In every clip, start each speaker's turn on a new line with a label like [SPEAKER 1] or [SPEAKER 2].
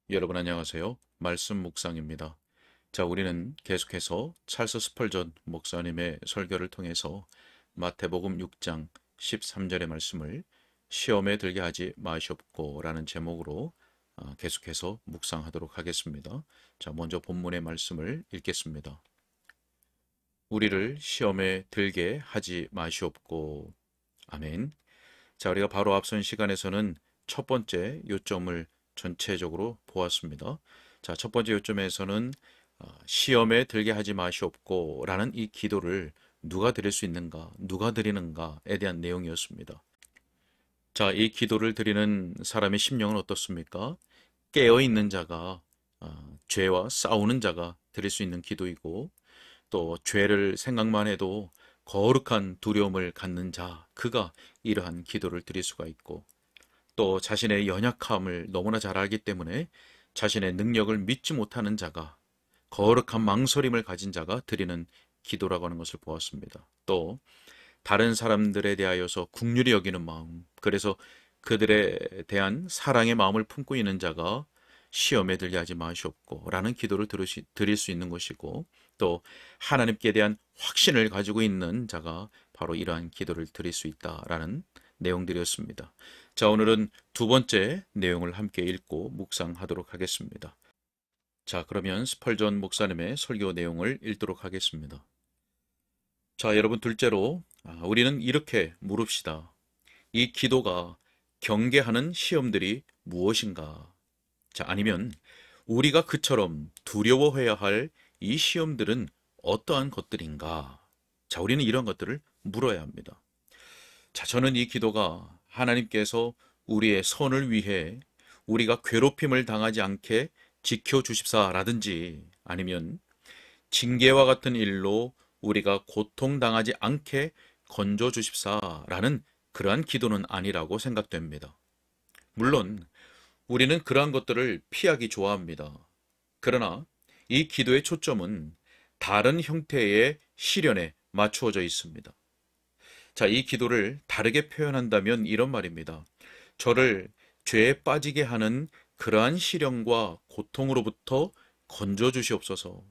[SPEAKER 1] 여러분 안녕하세요. 말씀 묵상입니다. 자, 우리는 계속해서 찰스 스펄전 목사님의 설교를 통해서 마태복음 6장 13절의 말씀을 시험에 들게 하지 마시옵고라는 제목으로 계속해서 묵상하도록 하겠습니다. 자, 먼저 본문의 말씀을 읽겠습니다. 우리를 시험에 들게 하지 마시옵고. 아멘. 자, 우리가 바로 앞선 시간에서는 첫 번째 요점을 전체적으로 보았습니다. 자, 첫 번째 요점에서는 시험에 들게 하지 마시옵고 라는 이 기도를 누가 드릴 수 있는가, 누가 드리는가에 대한 내용이었습니다. 자, 이 기도를 드리는 사람의 심령은 어떻습니까? 깨어있는 자가, 죄와 싸우는 자가 드릴 수 있는 기도이고, 또 죄를 생각만 해도 거룩한 두려움을 갖는 자, 그가 이러한 기도를 드릴 수가 있고, 또 자신의 연약함을 너무나 잘 알기 때문에 자신의 능력을 믿지 못하는 자가, 거룩한 망설임을 가진 자가 드리는 기도라고 하는 것을 보았습니다. 또 다른 사람들에 대하여서 긍휼히 여기는 마음, 그래서 그들에 대한 사랑의 마음을 품고 있는 자가 시험에 들게 하지 마시옵고 라는 기도를 드릴 수 있는 것이고, 또 하나님께 대한 확신을 가지고 있는 자가 바로 이러한 기도를 드릴 수 있다라는 내용들이었습니다. 자, 오늘은 두 번째 내용을 함께 읽고 묵상하도록 하겠습니다. 자, 그러면 스펄전 목사님의 설교 내용을 읽도록 하겠습니다. 자, 여러분, 둘째로 우리는 이렇게 물읍시다. 이 기도가 경계하는 시험들이 무엇인가? 자, 아니면 우리가 그처럼 두려워해야 할 이 시험들은 어떠한 것들인가? 자, 우리는 이런 것들을 물어야 합니다. 자, 저는 이 기도가 하나님께서 우리의 선을 위해 우리가 괴롭힘을 당하지 않게 지켜주십사라든지, 아니면 징계와 같은 일로 우리가 고통당하지 않게 건져주십사라는 그러한 기도는 아니라고 생각됩니다. 물론 우리는 그러한 것들을 피하기 좋아합니다. 그러나 이 기도의 초점은 다른 형태의 시련에 맞추어져 있습니다. 자, 이 기도를 다르게 표현한다면 이런 말입니다. 저를 죄에 빠지게 하는 그러한 시련과 고통으로부터 건져 주시옵소서.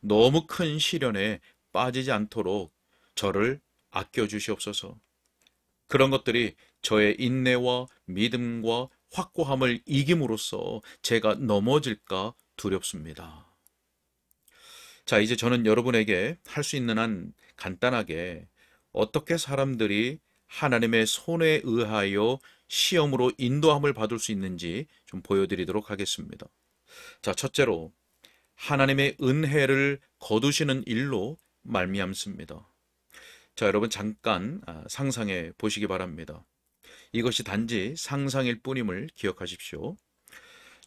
[SPEAKER 1] 너무 큰 시련에 빠지지 않도록 저를 아껴 주시옵소서. 그런 것들이 저의 인내와 믿음과 확고함을 이김으로써 제가 넘어질까 두렵습니다. 자, 이제 저는 여러분에게 할 수 있는 한 간단하게 어떻게 사람들이 하나님의 손에 의하여 시험으로 인도함을 받을 수 있는지 좀 보여드리도록 하겠습니다. 자, 첫째로 하나님의 은혜를 거두시는 일로 말미암습니다. 자, 여러분 잠깐 상상해 보시기 바랍니다. 이것이 단지 상상일 뿐임을 기억하십시오.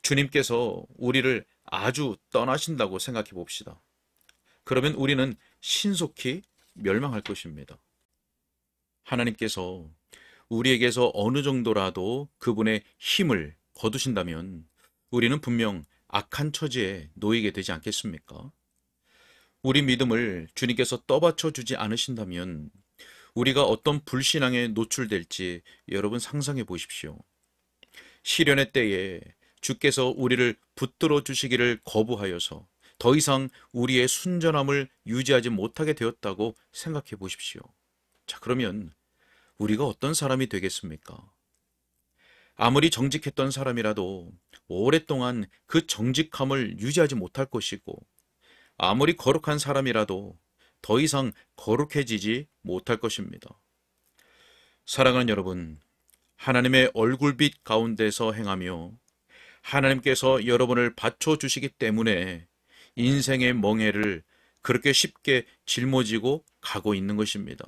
[SPEAKER 1] 주님께서 우리를 아주 떠나신다고 생각해 봅시다. 그러면 우리는 신속히 멸망할 것입니다. 하나님께서 우리에게서 어느 정도라도 그분의 힘을 거두신다면 우리는 분명 악한 처지에 놓이게 되지 않겠습니까? 우리 믿음을 주님께서 떠받쳐 주지 않으신다면 우리가 어떤 불신앙에 노출될지 여러분 상상해 보십시오. 시련의 때에 주께서 우리를 붙들어 주시기를 거부하여서 더 이상 우리의 순전함을 유지하지 못하게 되었다고 생각해 보십시오. 자, 그러면 우리가 어떤 사람이 되겠습니까? 아무리 정직했던 사람이라도 오랫동안 그 정직함을 유지하지 못할 것이고, 아무리 거룩한 사람이라도 더 이상 거룩해지지 못할 것입니다. 사랑하는 여러분, 하나님의 얼굴빛 가운데서 행하며 하나님께서 여러분을 받쳐주시기 때문에 인생의 멍해를 그렇게 쉽게 짊어지고 가고 있는 것입니다.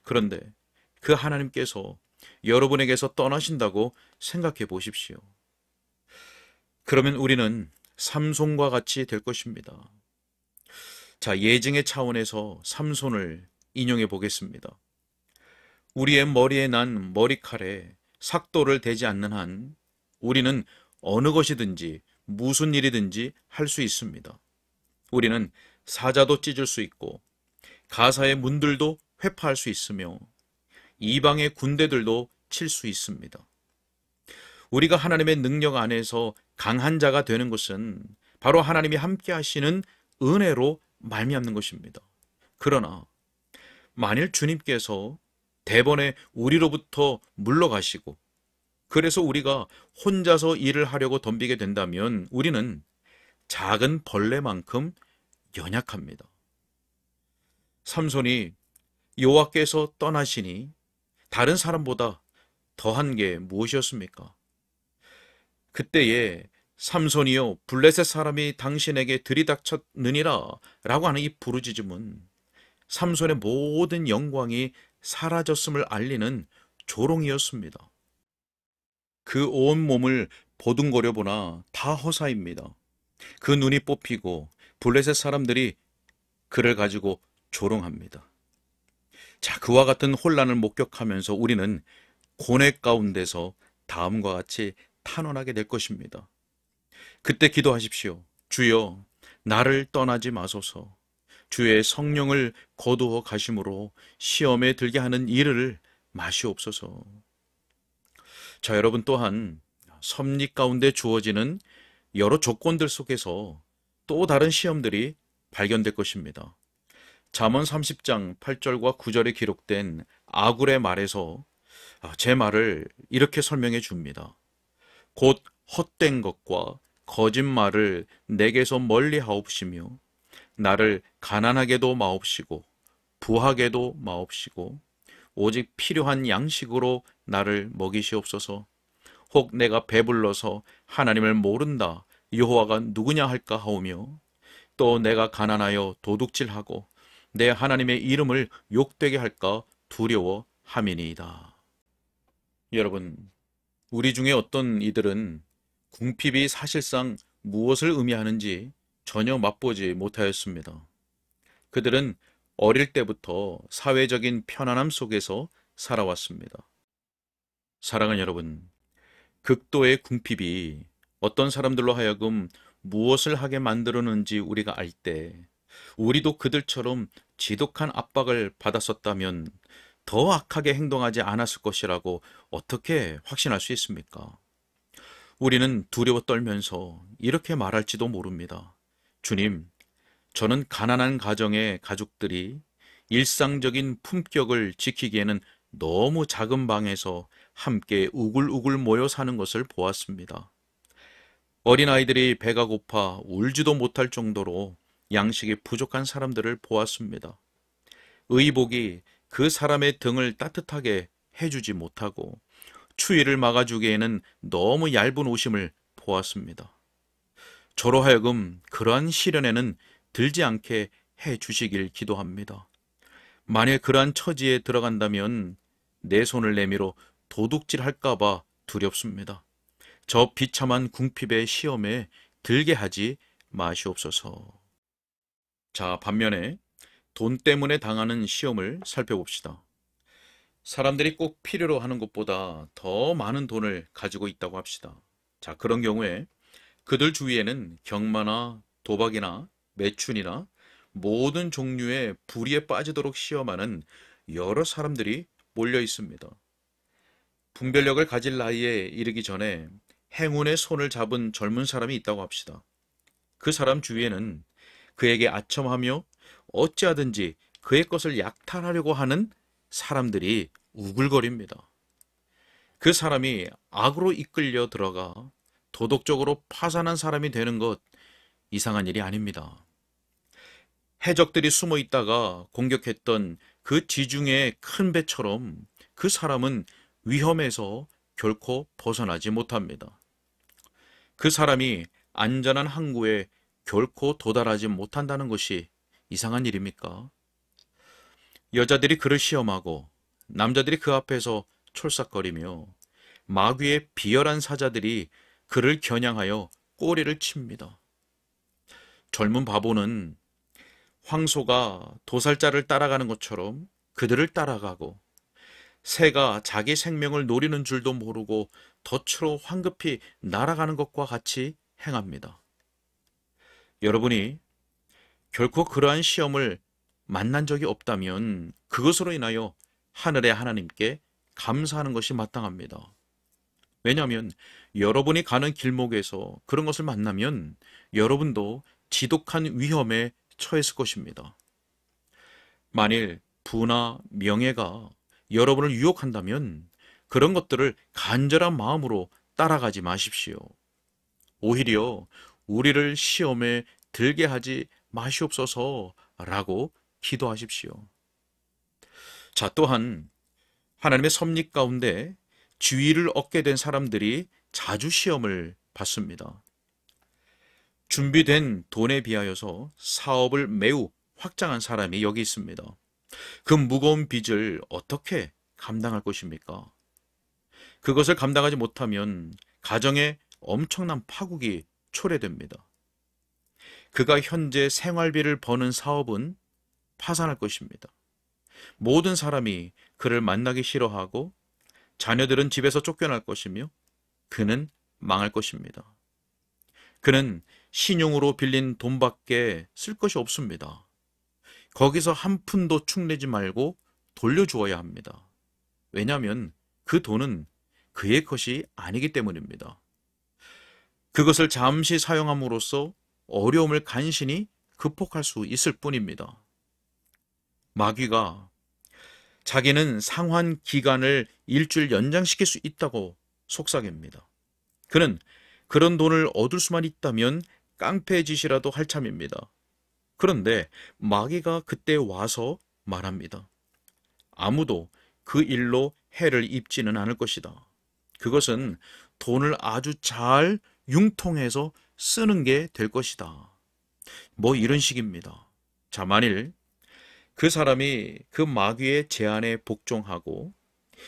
[SPEAKER 1] 그런데 그 하나님께서 여러분에게서 떠나신다고 생각해 보십시오. 그러면 우리는 삼손과 같이 될 것입니다. 자, 예증의 차원에서 삼손을 인용해 보겠습니다. 우리의 머리에 난 머리칼에 삭도를 대지 않는 한 우리는 어느 것이든지 무슨 일이든지 할 수 있습니다. 우리는 사자도 찢을 수 있고 가사의 문들도 회파할 수 있으며 이방의 군대들도 칠 수 있습니다. 우리가 하나님의 능력 안에서 강한 자가 되는 것은 바로 하나님이 함께 하시는 은혜로 말미암는 것입니다. 그러나 만일 주님께서 대번에 우리로부터 물러가시고 그래서 우리가 혼자서 일을 하려고 덤비게 된다면 우리는 작은 벌레만큼 연약합니다. 삼손이 여호와께서 떠나시니 다른 사람보다 더한 게 무엇이었습니까? 그때에 삼손이여 블레셋 사람이 당신에게 들이닥쳤느니라 라고 하는 이 부르짖음은 삼손의 모든 영광이 사라졌음을 알리는 조롱이었습니다. 그 온 몸을 보둥거려 보나 다 허사입니다. 그 눈이 뽑히고 블레셋 사람들이 그를 가지고 조롱합니다. 자, 그와 같은 혼란을 목격하면서 우리는 고뇌 가운데서 다음과 같이 탄원하게 될 것입니다. 그때 기도하십시오. 주여, 나를 떠나지 마소서. 주의 성령을 거두어 가심으로 시험에 들게 하는 일을 마시옵소서. 자, 여러분 또한 섭리 가운데 주어지는 여러 조건들 속에서 또 다른 시험들이 발견될 것입니다. 잠언 30장 8절과 9절에 기록된 아굴의 말에서 제 말을 이렇게 설명해 줍니다. 곧 헛된 것과 거짓말을 내게서 멀리 하옵시며 나를 가난하게도 마옵시고 부하게도 마옵시고 오직 필요한 양식으로 나를 먹이시옵소서. 혹 내가 배불러서 하나님을 모른다 여호와가 누구냐 할까 하오며 또 내가 가난하여 도둑질하고 내 하나님의 이름을 욕되게 할까 두려워함이니이다. 여러분, 우리 중에 어떤 이들은 궁핍이 사실상 무엇을 의미하는지 전혀 맛보지 못하였습니다. 그들은 어릴 때부터 사회적인 편안함 속에서 살아왔습니다. 사랑하는 여러분, 극도의 궁핍이 어떤 사람들로 하여금 무엇을 하게 만들었는지 우리가 알 때 우리도 그들처럼 지독한 압박을 받았었다면 더 악하게 행동하지 않았을 것이라고 어떻게 확신할 수 있습니까? 우리는 두려워 떨면서 이렇게 말할지도 모릅니다. 주님, 저는 가난한 가정의 가족들이 일상적인 품격을 지키기에는 너무 작은 방에서 함께 우글우글 모여 사는 것을 보았습니다. 어린아이들이 배가 고파 울지도 못할 정도로 양식이 부족한 사람들을 보았습니다. 의복이 그 사람의 등을 따뜻하게 해주지 못하고 추위를 막아주기에는 너무 얇은 옷임을 보았습니다. 저로 하여금 그러한 시련에는 들지 않게 해주시길 기도합니다. 만일 그러한 처지에 들어간다면 내 손을 내밀어 도둑질 할까봐 두렵습니다. 저 비참한 궁핍의 시험에 들게 하지 마시옵소서. 자, 반면에 돈 때문에 당하는 시험을 살펴봅시다. 사람들이 꼭 필요로 하는 것보다 더 많은 돈을 가지고 있다고 합시다. 자, 그런 경우에 그들 주위에는 경마나 도박이나 매춘이나 모든 종류의 불의에 빠지도록 시험하는 여러 사람들이 몰려 있습니다. 분별력을 가질 나이에 이르기 전에 행운의 손을 잡은 젊은 사람이 있다고 합시다. 그 사람 주위에는 그에게 아첨하며 어찌하든지 그의 것을 약탈하려고 하는 사람들이 우글거립니다. 그 사람이 악으로 이끌려 들어가 도덕적으로 파산한 사람이 되는 것 이상한 일이 아닙니다. 해적들이 숨어 있다가 공격했던 그 지중해 큰 배처럼 그 사람은 위험에서 결코 벗어나지 못합니다. 그 사람이 안전한 항구에 결코 도달하지 못한다는 것이 이상한 일입니까? 여자들이 그를 시험하고 남자들이 그 앞에서 촐싹거리며 마귀의 비열한 사자들이 그를 겨냥하여 꼬리를 칩니다. 젊은 바보는 황소가 도살자를 따라가는 것처럼 그들을 따라가고 새가 자기 생명을 노리는 줄도 모르고 덫으로 황급히 날아가는 것과 같이 행합니다. 여러분이 결코 그러한 시험을 만난 적이 없다면 그것으로 인하여 하늘의 하나님께 감사하는 것이 마땅합니다. 왜냐하면 여러분이 가는 길목에서 그런 것을 만나면 여러분도 지독한 위험에 처했을 것입니다. 만일 부나 명예가 여러분을 유혹한다면 그런 것들을 간절한 마음으로 따라가지 마십시오. 오히려 우리를 시험에 들게 하지 마시옵소서라고 기도하십시오. 자, 또한 하나님의 섭리 가운데 지위를 얻게 된 사람들이 자주 시험을 받습니다. 준비된 돈에 비하여서 사업을 매우 확장한 사람이 여기 있습니다. 그 무거운 빚을 어떻게 감당할 것입니까? 그것을 감당하지 못하면 가정에 엄청난 파국이 초래됩니다. 그가 현재 생활비를 버는 사업은 파산할 것입니다. 모든 사람이 그를 만나기 싫어하고 자녀들은 집에서 쫓겨날 것이며 그는 망할 것입니다. 그는 신용으로 빌린 돈밖에 쓸 것이 없습니다. 거기서 한 푼도 축내지 말고 돌려주어야 합니다. 왜냐하면 그 돈은 그의 것이 아니기 때문입니다. 그것을 잠시 사용함으로써 어려움을 간신히 극복할 수 있을 뿐입니다. 마귀가 자기는 상환 기간을 일주일 연장시킬 수 있다고 속삭입니다. 그는 그런 돈을 얻을 수만 있다면 깡패짓이라도 할 참입니다. 그런데 마귀가 그때 와서 말합니다. 아무도 그 일로 해를 입지는 않을 것이다. 그것은 돈을 아주 잘 융통해서 쓰는 게 될 것이다. 뭐 이런 식입니다. 자, 만일 그 사람이 그 마귀의 제안에 복종하고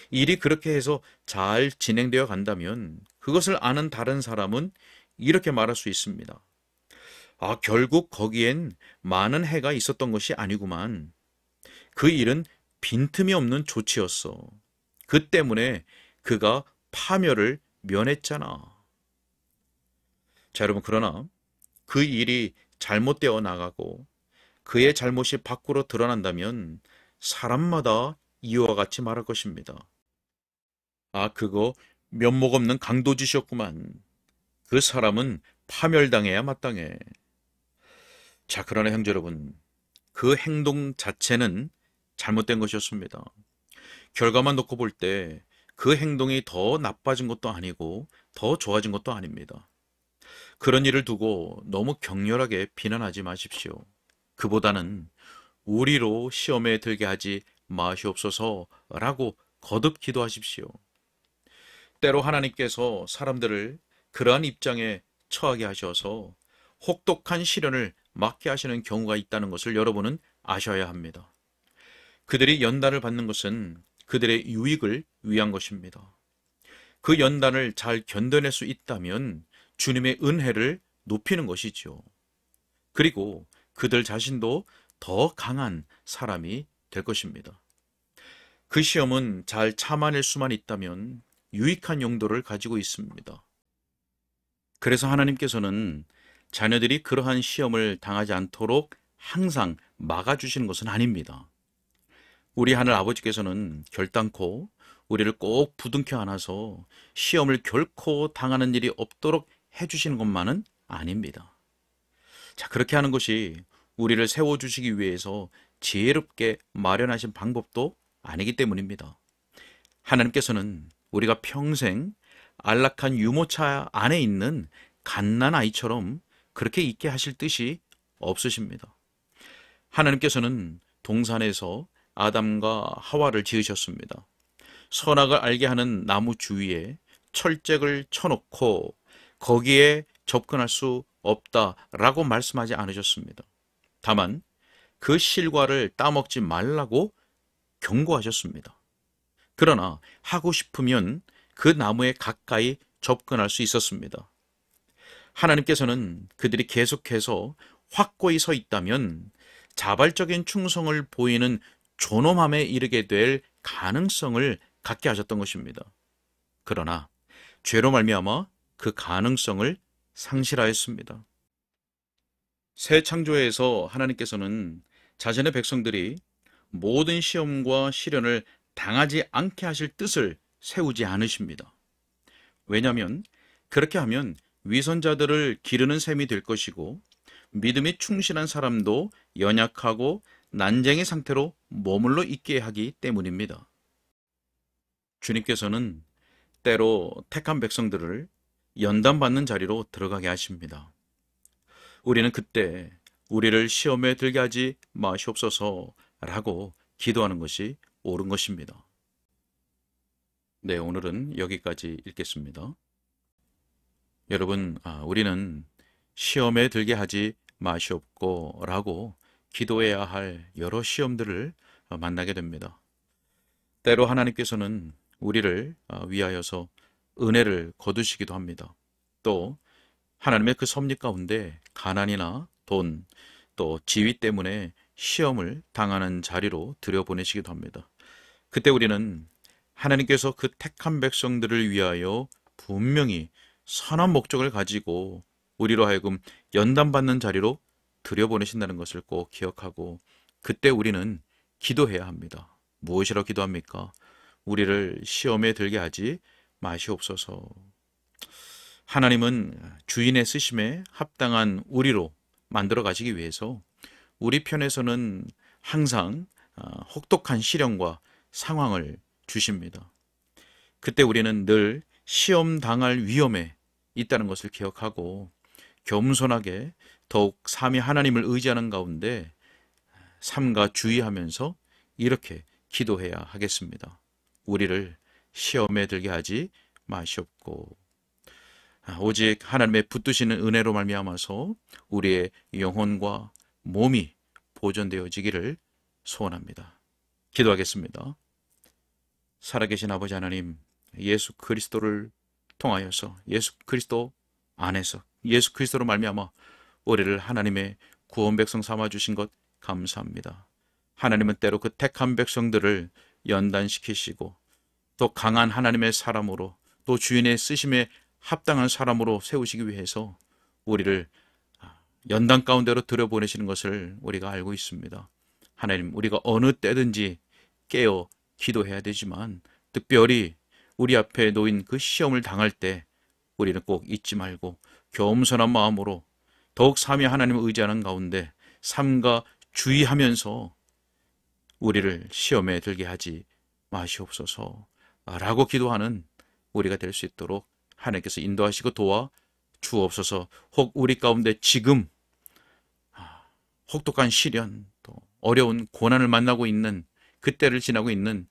[SPEAKER 1] 일이 그렇게 해서 잘 진행되어 간다면 그것을 아는 다른 사람은 이렇게 말할 수 있습니다. 아, 결국 거기엔 많은 해가 있었던 것이 아니구만. 그 일은 빈틈이 없는 조치였어. 그 때문에 그가 파멸을 면했잖아. 자, 여러분, 그러나 그 일이 잘못되어 나가고 그의 잘못이 밖으로 드러난다면 사람마다 이와 같이 말할 것입니다. 아, 그거 면목 없는 강도짓이었구만. 그 사람은 파멸당해야 마땅해. 자, 그러나 형제 여러분, 그 행동 자체는 잘못된 것이었습니다. 결과만 놓고 볼 때 그 행동이 더 나빠진 것도 아니고 더 좋아진 것도 아닙니다. 그런 일을 두고 너무 격렬하게 비난하지 마십시오. 그보다는 우리로 시험에 들게 하지 마시옵소서라고 거듭 기도하십시오. 때로 하나님께서 사람들을 그러한 입장에 처하게 하셔서 혹독한 시련을 맞게 하시는 경우가 있다는 것을 여러분은 아셔야 합니다. 그들이 연단을 받는 것은 그들의 유익을 위한 것입니다. 그 연단을 잘 견뎌낼 수 있다면 주님의 은혜를 높이는 것이지요. 그리고 그들 자신도 더 강한 사람이 될 것입니다. 그 시험은 잘 참아낼 수만 있다면 유익한 용도를 가지고 있습니다. 그래서 하나님께서는 자녀들이 그러한 시험을 당하지 않도록 항상 막아주시는 것은 아닙니다. 우리 하늘 아버지께서는 결단코 우리를 꼭 부둥켜 안아서 시험을 결코 당하는 일이 없도록 해주시는 것만은 아닙니다. 자, 그렇게 하는 것이 우리를 세워주시기 위해서 지혜롭게 마련하신 방법도 아니기 때문입니다. 하나님께서는 우리가 평생 안락한 유모차 안에 있는 갓난 아이처럼 그렇게 있게 하실 뜻이 없으십니다. 하나님께서는 동산에서 아담과 하와를 지으셨습니다. 선악을 알게 하는 나무 주위에 철책을 쳐놓고 거기에 접근할 수 없다라고 말씀하지 않으셨습니다. 다만 그 실과를 따먹지 말라고 경고하셨습니다. 그러나 하고 싶으면 그 나무에 가까이 접근할 수 있었습니다. 하나님께서는 그들이 계속해서 확고히 서 있다면 자발적인 충성을 보이는 존엄함에 이르게 될 가능성을 갖게 하셨던 것입니다. 그러나 죄로 말미암아 그 가능성을 상실하였습니다. 새 창조에서 하나님께서는 자신의 백성들이 모든 시험과 시련을 당하지 않게 하실 뜻을 세우지 않으십니다. 왜냐하면 그렇게 하면 위선자들을 기르는 셈이 될 것이고 믿음이 충실한 사람도 연약하고 난쟁이 상태로 머물러 있게 하기 때문입니다. 주님께서는 때로 택한 백성들을 연단받는 자리로 들어가게 하십니다. 우리는 그때 우리를 시험에 들게 하지 마시옵소서라고 기도하는 것이 옳은 것입니다. 네, 오늘은 여기까지 읽겠습니다. 여러분, 우리는 시험에 들게 하지 마시옵고라고 기도해야 할 여러 시험들을 만나게 됩니다. 때로 하나님께서는 우리를 위하여서 은혜를 거두시기도 합니다. 또 하나님의 그 섭리 가운데 가난이나 돈, 또 지위 때문에 시험을 당하는 자리로 들여보내시기도 합니다. 그때 우리는 하나님께서 그 택한 백성들을 위하여 분명히 선한 목적을 가지고 우리로 하여금 연단받는 자리로 들여보내신다는 것을 꼭 기억하고 그때 우리는 기도해야 합니다. 무엇이라 기도합니까? 우리를 시험에 들게 하지 마시옵소서. 하나님은 주인의 쓰심에 합당한 우리로 만들어 가시기 위해서 우리 편에서는 항상 혹독한 시련과 상황을 주십니다. 그때 우리는 늘 시험 당할 위험에 있다는 것을 기억하고 겸손하게 더욱 삼위 하나님을 의지하는 가운데 삼가 주의하면서 이렇게 기도해야 하겠습니다. 우리를 시험에 들게 하지 마시옵고 오직 하나님의 붙드시는 은혜로 말미암아서 우리의 영혼과 몸이 보존되어지기를 소원합니다. 기도하겠습니다. 살아계신 아버지 하나님, 예수 그리스도를 통하여서 예수 그리스도 안에서 예수 그리스도로 말미암아 우리를 하나님의 구원 백성 삼아 주신 것 감사합니다. 하나님은 때로 그 택한 백성들을 연단시키시고 또 강한 하나님의 사람으로 또 주인의 쓰심에 합당한 사람으로 세우시기 위해서 우리를 연단 가운데로 들여보내시는 것을 우리가 알고 있습니다. 하나님, 우리가 어느 때든지 깨어 기도해야 되지만 특별히 우리 앞에 놓인 그 시험을 당할 때 우리는 꼭 잊지 말고 겸손한 마음으로 더욱 삼위 하나님을 의지하는 가운데 삼가 주의하면서 우리를 시험에 들게 하지 마시옵소서 라고 기도하는 우리가 될 수 있도록 하나님께서 인도하시고 도와 주옵소서. 혹 우리 가운데 지금 혹독한 시련 또 어려운 고난을 만나고 있는 그때를 지나고 있는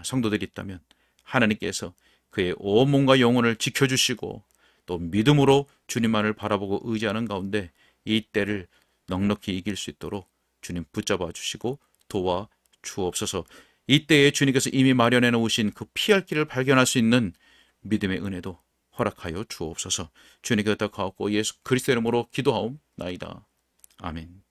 [SPEAKER 1] 성도들이 있다면 하나님께서 그의 온몸과 영혼을 지켜주시고 또 믿음으로 주님만을 바라보고 의지하는 가운데 이 때를 넉넉히 이길 수 있도록 주님 붙잡아 주시고 도와 주옵소서. 이때에 주님께서 이미 마련해 놓으신 그 피할 길을 발견할 수 있는 믿음의 은혜도 허락하여 주옵소서. 주님께 의탁하옵고 예수 그리스도의 이름으로 기도하옵나이다. 아멘.